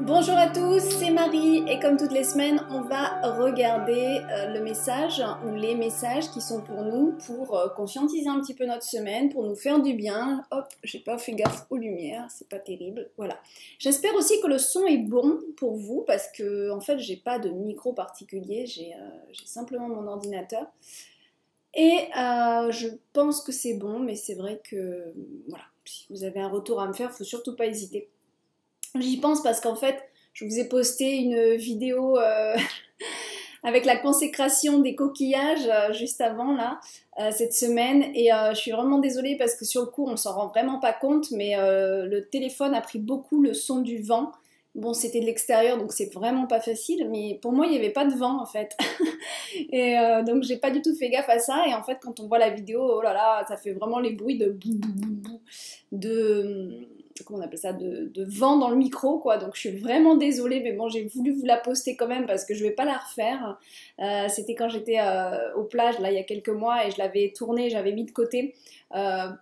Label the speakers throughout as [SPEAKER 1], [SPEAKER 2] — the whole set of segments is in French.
[SPEAKER 1] Bonjour à tous, c'est Marie et comme toutes les semaines, on va regarder le message ou les messages qui sont pour nous pour conscientiser un petit peu notre semaine, pour nous faire du bien. Hop, j'ai pas fait gaffe aux lumières, c'est pas terrible, voilà. J'espère aussi que le son est bon pour vous parce que en fait, j'ai pas de micro particulier, j'ai simplement mon ordinateur. Et je pense que c'est bon, mais c'est vrai que voilà, si vous avez un retour à me faire, il faut surtout pas hésiter. J'y pense parce qu'en fait, je vous ai posté une vidéo avec la consécration des coquillages juste avant là, cette semaine. Et je suis vraiment désolée parce que sur le coup, on s'en rend vraiment pas compte, mais le téléphone a pris beaucoup le son du vent. Bon, c'était de l'extérieur, donc c'est vraiment pas facile, mais pour moi, il n'y avait pas de vent en fait. Et donc, j'ai pas du tout fait gaffe à ça. Et en fait, quand on voit la vidéo, oh là là, ça fait vraiment les bruits de bou bou bou bou, de comment on appelle ça, de vent dans le micro, quoi. Donc, je suis vraiment désolée, mais bon, j'ai voulu vous la poster quand même parce que je vais pas la refaire. C'était quand j'étais aux plages, là, il y a quelques mois, et je l'avais tournée, j'avais mis de côté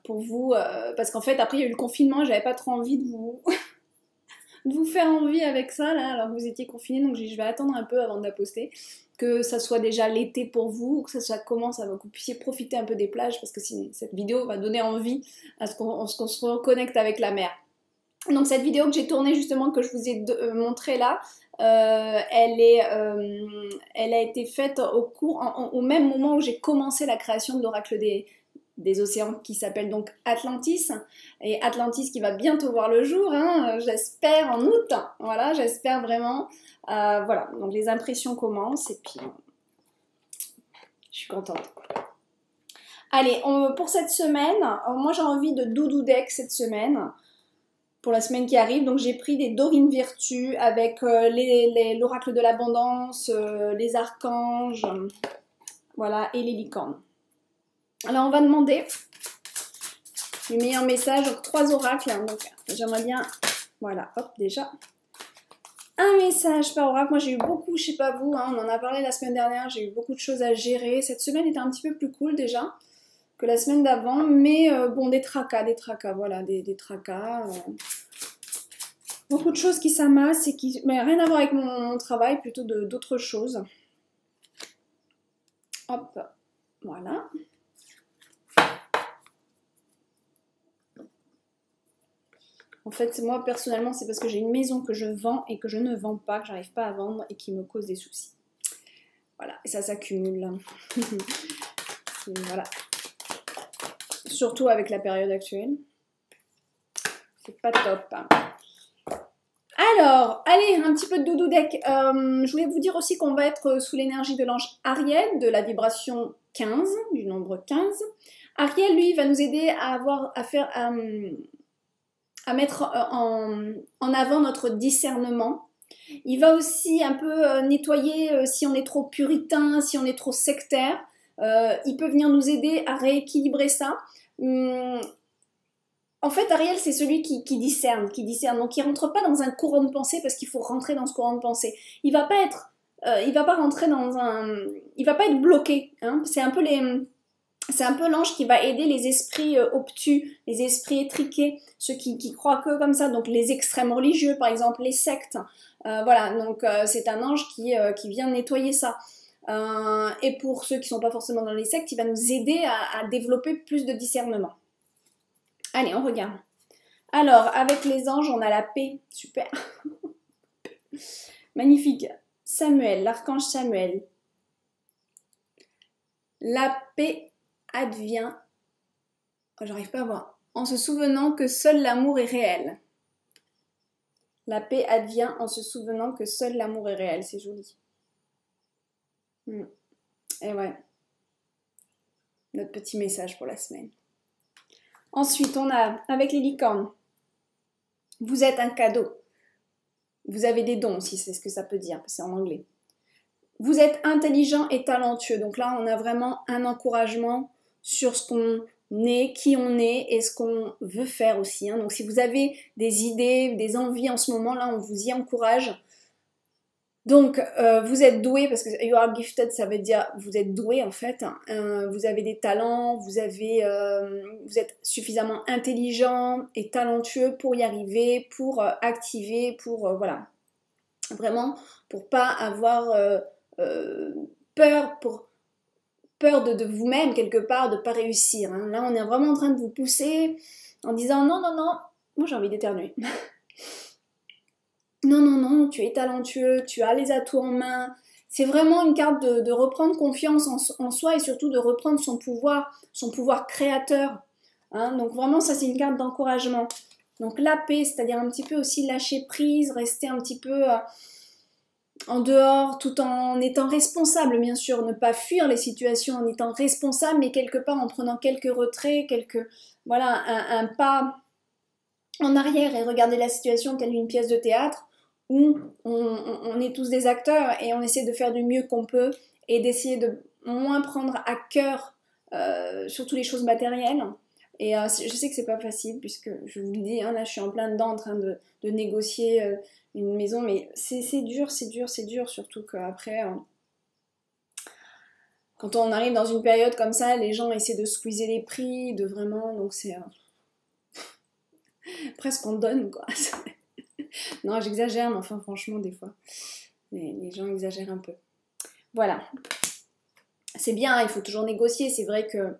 [SPEAKER 1] pour vous, parce qu'en fait, après, il y a eu le confinement, et j'avais pas trop envie de vous de vous faire envie avec ça là, alors que vous étiez confinés, donc je vais attendre un peu avant de la poster, que ça soit déjà l'été pour vous, que ça commence à que vous puissiez profiter un peu des plages, parce que cette vidéo va donner envie à ce qu'on se reconnecte avec la mer. Donc cette vidéo que j'ai tournée justement, que je vous ai montrée là, elle a été faite au même moment où j'ai commencé la création de l'oracle des océans, qui s'appelle donc Atlantis, et Atlantis qui va bientôt voir le jour, hein, j'espère en août, voilà, j'espère vraiment, voilà, donc les impressions commencent, et puis je suis contente. Allez, pour cette semaine, moi j'ai envie de doudou deck cette semaine, pour la semaine qui arrive, donc j'ai pris des Dorine Virtue avec l'oracle de l'abondance, les archanges, voilà, et les licornes. Alors on va demander le meilleur message, donc 3 oracles, hein, donc j'aimerais bien, voilà, hop, déjà, un message par oracle. Moi j'ai eu beaucoup, je sais pas vous, hein, on en a parlé la semaine dernière, j'ai eu beaucoup de choses à gérer, cette semaine était un petit peu plus cool déjà que la semaine d'avant, mais bon, des tracas, voilà, des tracas, beaucoup de choses qui s'amassent et qui, mais rien à voir avec mon travail, plutôt d'autres choses. Hop, voilà. En fait, moi, personnellement, c'est parce que j'ai une maison que je vends et que je ne vends pas, que j'arrive pas à vendre et qui me cause des soucis. Voilà, et ça s'accumule. Voilà. Surtout avec la période actuelle. C'est pas top. Alors, allez, un petit peu de doudou deck. Je voulais vous dire aussi qu'on va être sous l'énergie de l'ange Ariel, de la vibration 15, du nombre 15. Ariel, lui, va nous aider à mettre en avant notre discernement. Il va aussi un peu nettoyer si on est trop puritain, si on est trop sectaire. Il peut venir nous aider à rééquilibrer ça. En fait, Ariel, c'est celui qui discerne, donc il rentre pas dans un courant de pensée parce qu'il faut rentrer dans ce courant de pensée. Il va pas être, il va pas rentrer dans il va pas être bloqué. Hein. C'est un peu l'ange qui va aider les esprits obtus, les esprits étriqués, ceux qui croient que comme ça, donc les extrêmes religieux par exemple, les sectes. Voilà, donc c'est un ange qui vient nettoyer ça. Et pour ceux qui sont pas forcément dans les sectes, il va nous aider à développer plus de discernement. Allez, on regarde. Alors, avec les anges, on a la paix. Super. Magnifique. Samuel, l'archange Samuel. La paix advient, j'arrive pas à voir, en se souvenant que seul l'amour est réel. La paix advient en se souvenant que seul l'amour est réel. C'est joli. Et ouais. Notre petit message pour la semaine. Ensuite, on a, avec les licornes, vous êtes un cadeau. Vous avez des dons aussi, c'est ce que ça peut dire, c'est en anglais. Vous êtes intelligent et talentueux. Donc là, on a vraiment un encouragement sur ce qu'on est, qui on est et ce qu'on veut faire aussi. Hein. Donc si vous avez des idées, des envies en ce moment, là, on vous y encourage. Donc, vous êtes doué, parce que you are gifted, ça veut dire vous êtes doué en fait. Vous avez des talents, vous êtes suffisamment intelligent et talentueux pour y arriver, pour activer, pour voilà. Vraiment, pour pas avoir peur, peur de vous-même quelque part, de pas réussir. Hein. Là, on est vraiment en train de vous pousser en disant non, non, non, moi j'ai envie d'éternuer. Non, non, non, tu es talentueux, tu as les atouts en main. C'est vraiment une carte de reprendre confiance en soi et surtout de reprendre son pouvoir créateur. Hein. Donc vraiment, ça c'est une carte d'encouragement. Donc la paix, c'est-à-dire un petit peu aussi lâcher prise, rester un petit peu en dehors tout en étant responsable, bien sûr, ne pas fuir les situations en étant responsable, mais quelque part en prenant quelques retraits, voilà, un pas en arrière et regarder la situation telle une pièce de théâtre où on est tous des acteurs et on essaie de faire du mieux qu'on peut et d'essayer de moins prendre à cœur surtout les choses matérielles. Et je sais que c'est pas facile puisque je vous le dis, hein, là je suis en plein dedans en train de négocier une maison, mais c'est dur, c'est dur, c'est dur, surtout qu'après, quand on arrive dans une période comme ça, les gens essaient de squeezer les prix, de vraiment, donc c'est presque on donne quoi. Non, j'exagère, mais enfin franchement des fois, les gens exagèrent un peu. Voilà, c'est bien, il faut toujours négocier, c'est vrai que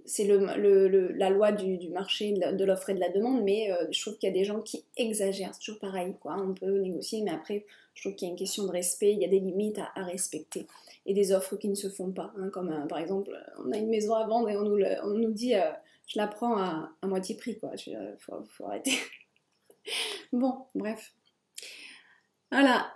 [SPEAKER 1] c'est la loi du marché, de l'offre et de la demande, mais je trouve qu'il y a des gens qui exagèrent, c'est toujours pareil, quoi. On peut négocier, mais après, je trouve qu'il y a une question de respect, il y a des limites à respecter, et des offres qui ne se font pas, hein, comme par exemple, on a une maison à vendre et on nous dit, je la prends à moitié prix, quoi, faut arrêter. Bon, bref. Voilà.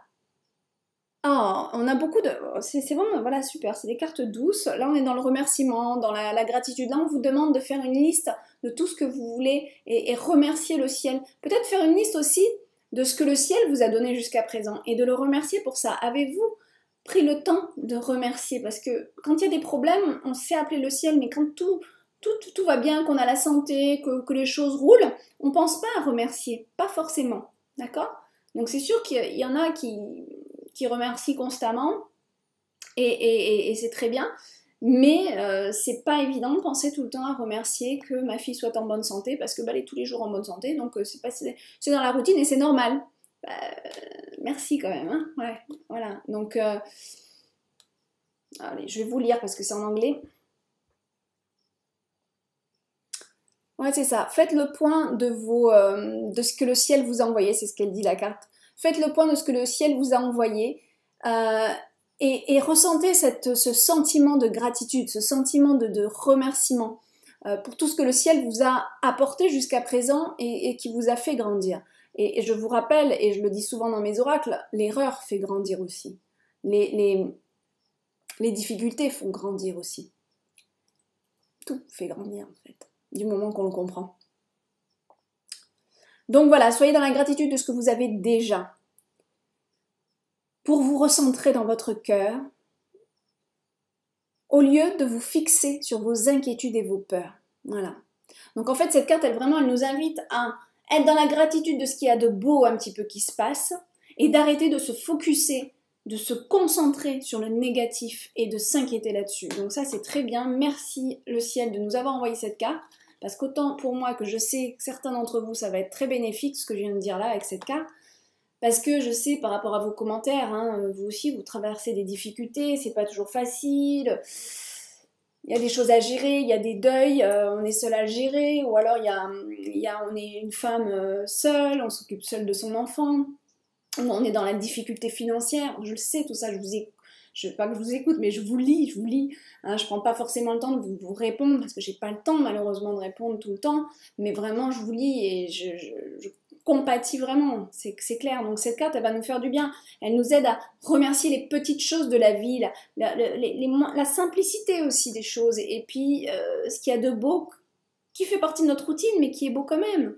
[SPEAKER 1] Oh, on a beaucoup de... C'est vraiment, voilà, super, c'est des cartes douces. Là, on est dans le remerciement, dans la gratitude. Là, on vous demande de faire une liste de tout ce que vous voulez et remercier le ciel. Peut-être faire une liste aussi de ce que le ciel vous a donné jusqu'à présent et de le remercier pour ça. Avez-vous pris le temps de remercier? Parce que quand il y a des problèmes, on sait appeler le ciel, mais quand tout va bien, qu'on a la santé, que les choses roulent, on pense pas à remercier. Pas forcément. D'accord? Donc c'est sûr qu'il y en a qui remercie constamment et c'est très bien, mais c'est pas évident de penser tout le temps à remercier que ma fille soit en bonne santé parce que bah, elle est tous les jours en bonne santé, donc c'est dans la routine et c'est normal. Bah, merci quand même, hein, ouais, voilà. Donc allez, je vais vous lire parce que c'est en anglais. Ouais, c'est ça. Faites le point de ce que le ciel vous a envoyé, c'est ce qu'elle dit la carte. Faites le point de ce que le ciel vous a envoyé euh, et ressentez ce sentiment de gratitude, ce sentiment de remerciement pour tout ce que le ciel vous a apporté jusqu'à présent et qui vous a fait grandir. Et je vous rappelle, et je le dis souvent dans mes oracles, l'erreur fait grandir aussi. Les difficultés font grandir aussi. Tout fait grandir en fait, du moment qu'on le comprend. Donc voilà, soyez dans la gratitude de ce que vous avez déjà. Pour vous recentrer dans votre cœur, au lieu de vous fixer sur vos inquiétudes et vos peurs. Voilà. Donc en fait, cette carte, elle nous invite à être dans la gratitude de ce qu'il y a de beau un petit peu qui se passe et d'arrêter de se focuser, de se concentrer sur le négatif et de s'inquiéter là-dessus. Donc ça, c'est très bien. Merci le ciel de nous avoir envoyé cette carte. Parce qu'autant pour moi que je sais que certains d'entre vous, ça va être très bénéfique ce que je viens de dire là avec cette carte, parce que je sais par rapport à vos commentaires, hein, vous aussi vous traversez des difficultés, c'est pas toujours facile, il y a des choses à gérer, il y a des deuils, on est seul à le gérer, ou alors on est une femme seule, on s'occupe seule de son enfant, on est dans la difficulté financière, je le sais tout ça, je veux pas que je vous écoute, mais je vous lis, hein, je prends pas forcément le temps de vous répondre, parce que j'ai pas le temps malheureusement de répondre tout le temps, mais vraiment je vous lis et je compatis vraiment, c'est clair. Donc cette carte, elle va nous faire du bien, elle nous aide à remercier les petites choses de la vie, la simplicité aussi des choses, et puis ce qu'il y a de beau, qui fait partie de notre routine, mais qui est beau quand même.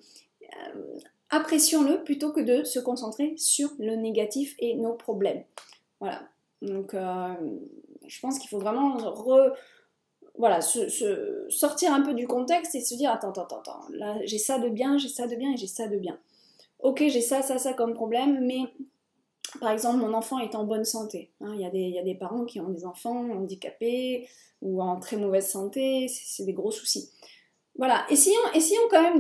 [SPEAKER 1] Apprécions-le plutôt que de se concentrer sur le négatif et nos problèmes. Voilà. Donc, je pense qu'il faut vraiment voilà, sortir un peu du contexte et se dire attends, là j'ai ça de bien, j'ai ça de bien et j'ai ça de bien. Ok, j'ai ça comme problème, mais par exemple, mon enfant est en bonne santé. Hein, il y a des parents qui ont des enfants handicapés ou en très mauvaise santé, c'est des gros soucis. Voilà, essayons quand même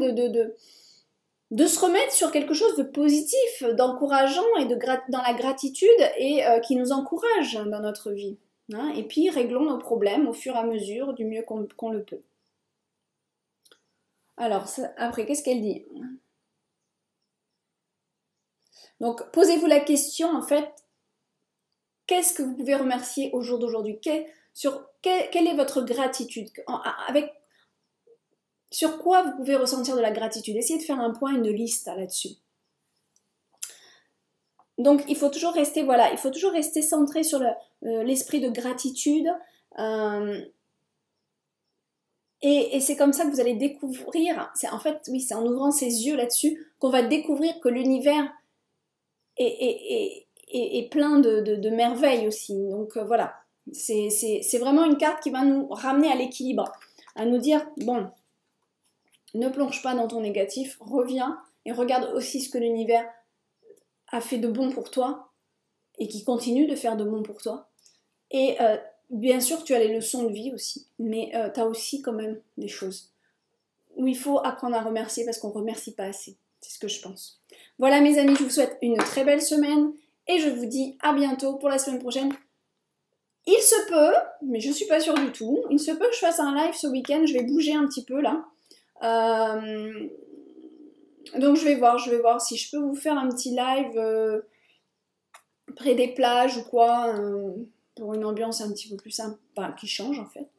[SPEAKER 1] de se remettre sur quelque chose de positif, d'encourageant et dans la gratitude et qui nous encourage dans notre vie. Hein, et puis réglons nos problèmes au fur et à mesure du mieux qu'on le peut. Alors, après, qu'est-ce qu'elle dit? Donc, posez-vous la question, en fait, qu'est-ce que vous pouvez remercier au jour d'aujourd'hui? Quelle est votre gratitude? Sur quoi vous pouvez ressentir de la gratitude? Essayez de faire un point, une liste là-dessus. Donc, il faut toujours rester, voilà, il faut toujours rester centré sur l'esprit de gratitude. Et c'est comme ça que vous allez découvrir, en fait, oui, c'est en ouvrant ses yeux là-dessus qu'on va découvrir que l'univers est plein de merveilles aussi. Donc voilà, c'est vraiment une carte qui va nous ramener à l'équilibre, à nous dire, bon, ne plonge pas dans ton négatif, reviens et regarde aussi ce que l'univers a fait de bon pour toi et qui continue de faire de bon pour toi. Et bien sûr, tu as les leçons de vie aussi, mais tu as aussi quand même des choses où il faut apprendre à remercier parce qu'on ne remercie pas assez. C'est ce que je pense. Voilà mes amis, je vous souhaite une très belle semaine et je vous dis à bientôt pour la semaine prochaine. Il se peut, mais je ne suis pas sûre du tout, il se peut que je fasse un live ce week-end, je vais bouger un petit peu là. Donc je vais voir si je peux vous faire un petit live près des plages ou quoi, pour une ambiance un petit peu plus simple, enfin qui change en fait.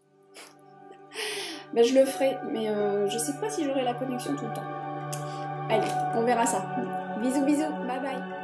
[SPEAKER 1] Ben, je le ferai, mais je sais pas si j'aurai la connexion tout le temps. Allez, on verra ça. Bisous, bisous, bye bye.